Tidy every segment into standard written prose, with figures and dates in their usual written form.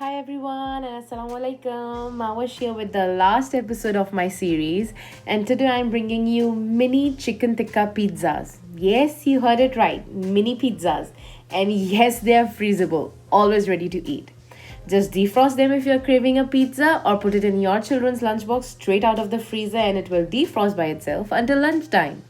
Hi everyone and Assalamu alaikum. Maha here with the last episode of my series, and today I'm bringing you mini chicken tikka pizzas. Yes, you heard it right, mini pizzas. And yes, they are freezable, always ready to eat. Just defrost them if you're craving a pizza, or put it in your children's lunchbox straight out of the freezer and it will defrost by itself until lunchtime.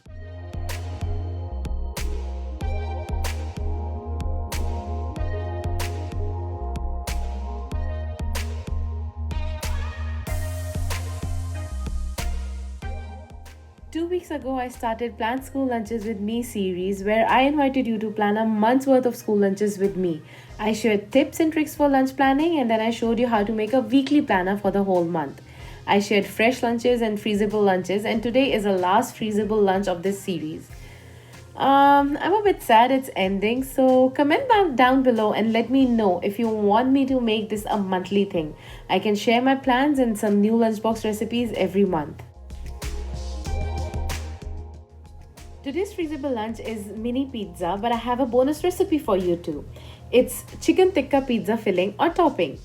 2 weeks ago, I started Plan School Lunches with Me series where I invited you to plan a month's worth of school lunches with me. I shared tips and tricks for lunch planning, and then I showed you how to make a weekly planner for the whole month. I shared fresh lunches and freezable lunches, and today is the last freezable lunch of this series. I'm a bit sad it's ending, so comment down below and let me know if you want me to make this a monthly thing. I can share my plans and some new lunchbox recipes every month. Today's freezable lunch is mini pizza, but I have a bonus recipe for you too. It's chicken tikka pizza filling or topping.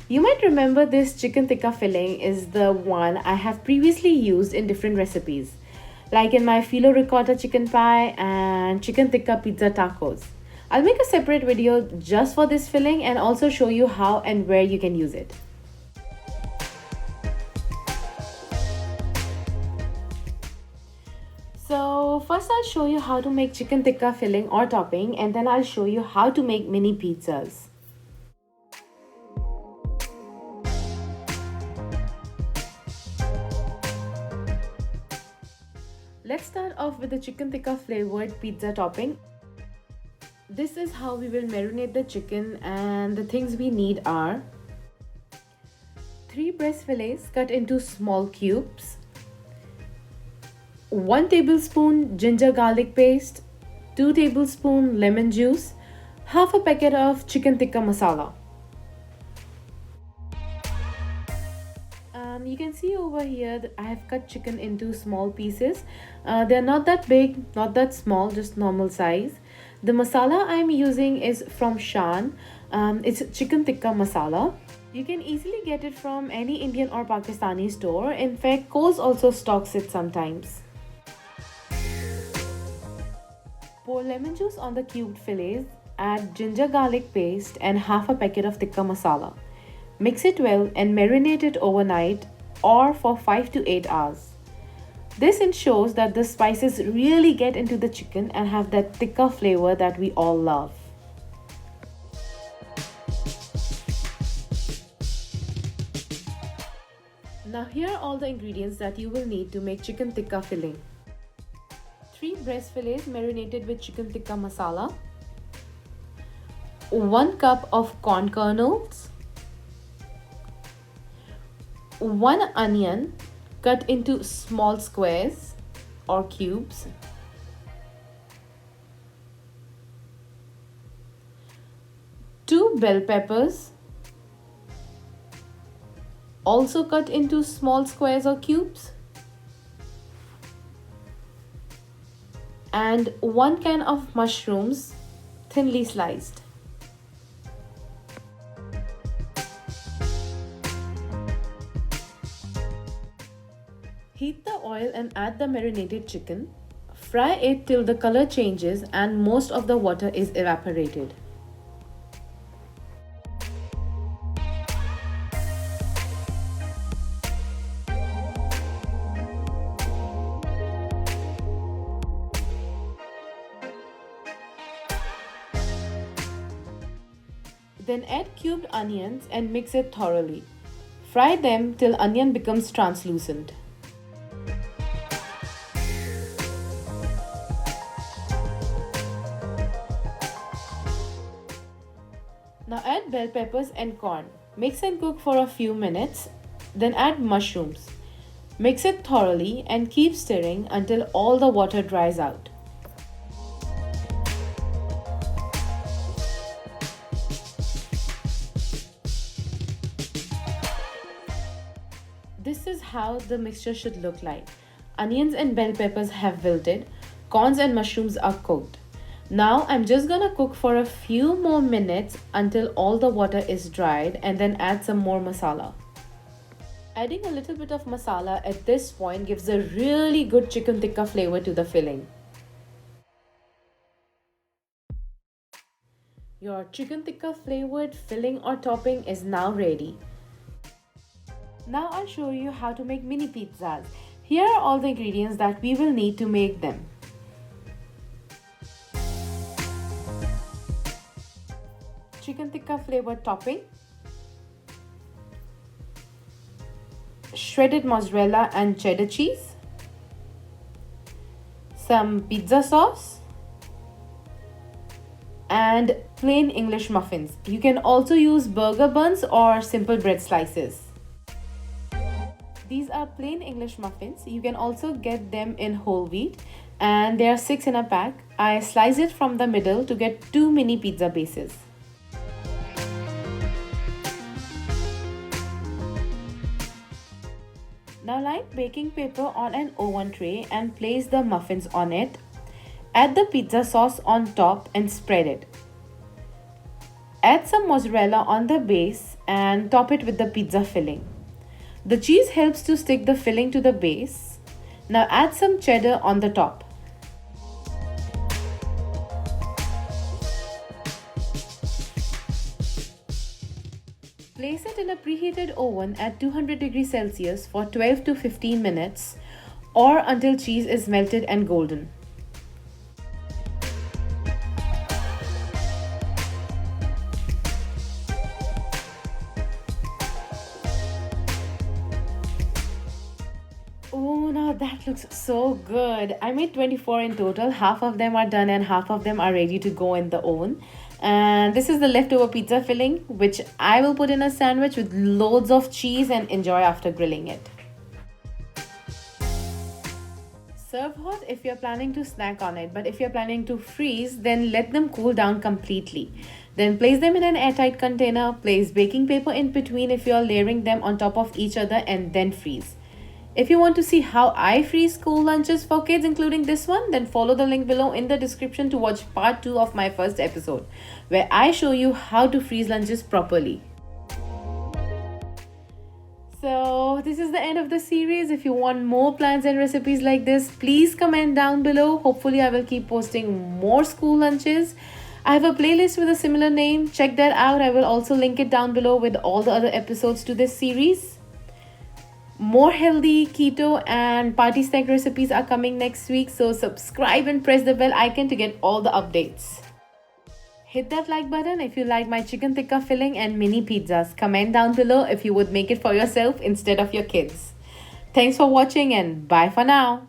You might remember this chicken tikka filling is the one I have previously used in different recipes, like in my filo ricotta chicken pie and chicken tikka pizza tacos. I'll make a separate video just for this filling and also show you how and where you can use it. So first I'll show you how to make chicken tikka filling or topping, and then I'll show you how to make mini pizzas. Let's start off with the chicken tikka flavored pizza topping. This is how we will marinate the chicken, and the things we need are 3 breast fillets cut into small cubes, 1 tablespoon ginger garlic paste, 2 tablespoons lemon juice, half a packet of chicken tikka masala. You can see over here that I have cut chicken into small pieces. They're not that big, not that small, just normal size. The masala I'm using is from Shan. It's chicken tikka masala. You can easily get it from any Indian or Pakistani store. In fact, Coles also stocks it sometimes. Pour lemon juice on the cubed fillets, add ginger garlic paste and half a packet of tikka masala. Mix it well and marinate it overnight or for 5 to 8 hours. This ensures that the spices really get into the chicken and have that tikka flavor that we all love. Now here are all the ingredients that you will need to make chicken tikka filling. 3 breast fillets marinated with chicken tikka masala, 1 cup of corn kernels, 1 onion cut into small squares or cubes, 2 bell peppers also cut into small squares or cubes, and 1 can of mushrooms thinly sliced. Heat the oil and add the marinated chicken. Fry it till the color changes and most of the water is evaporated. Then add cubed onions and mix it thoroughly. Fry them till onion becomes translucent. Now add bell peppers and corn. Mix and cook for a few minutes. Then add mushrooms. Mix it thoroughly and keep stirring until all the water dries out. This is how the mixture should look like. Onions and bell peppers have wilted. Corns and mushrooms are cooked. Now I'm just gonna cook for a few more minutes until all the water is dried and then add some more masala. Adding a little bit of masala at this point gives a really good chicken tikka flavor to the filling. Your chicken tikka flavored filling or topping is now ready. Now I'll show you how to make mini pizzas. Here are all the ingredients that we will need to make them. Chicken tikka flavored topping, shredded mozzarella and cheddar cheese, some pizza sauce, and plain English muffins. You can also use burger buns or simple bread slices. These are plain English muffins. You can also get them in whole wheat and there are 6 in a pack. I slice it from the middle to get 2 mini pizza bases. Now line baking paper on an oven tray and place the muffins on it. Add the pizza sauce on top and spread it. Add some mozzarella on the base and top it with the pizza filling. The cheese helps to stick the filling to the base. Now add some cheddar on the top. Place it in a preheated oven at 200 degrees Celsius for 12 to 15 minutes or until cheese is melted and golden. Oh, now that looks so good. I made 24 in total. Half of them are done and half of them are ready to go in the oven. And this is the leftover pizza filling, which I will put in a sandwich with loads of cheese and enjoy after grilling it. Serve hot if you're planning to snack on it, but if you're planning to freeze, then let them cool down completely. Then place them in an airtight container, place baking paper in between if you're layering them on top of each other, and then freeze. If you want to see how I freeze school lunches for kids, including this one, then follow the link below in the description to watch part 2 of my first episode, where I show you how to freeze lunches properly. So this is the end of the series. If you want more plans and recipes like this, please comment down below. Hopefully I will keep posting more school lunches. I have a playlist with a similar name. Check that out. I will also link it down below with all the other episodes to this series. More healthy, keto and party snack recipes are coming next week, so subscribe and press the bell icon to get all the updates. Hit that like button if you like my chicken tikka filling and mini pizzas. Comment down below if you would make it for yourself instead of your kids. Thanks for watching and bye for now.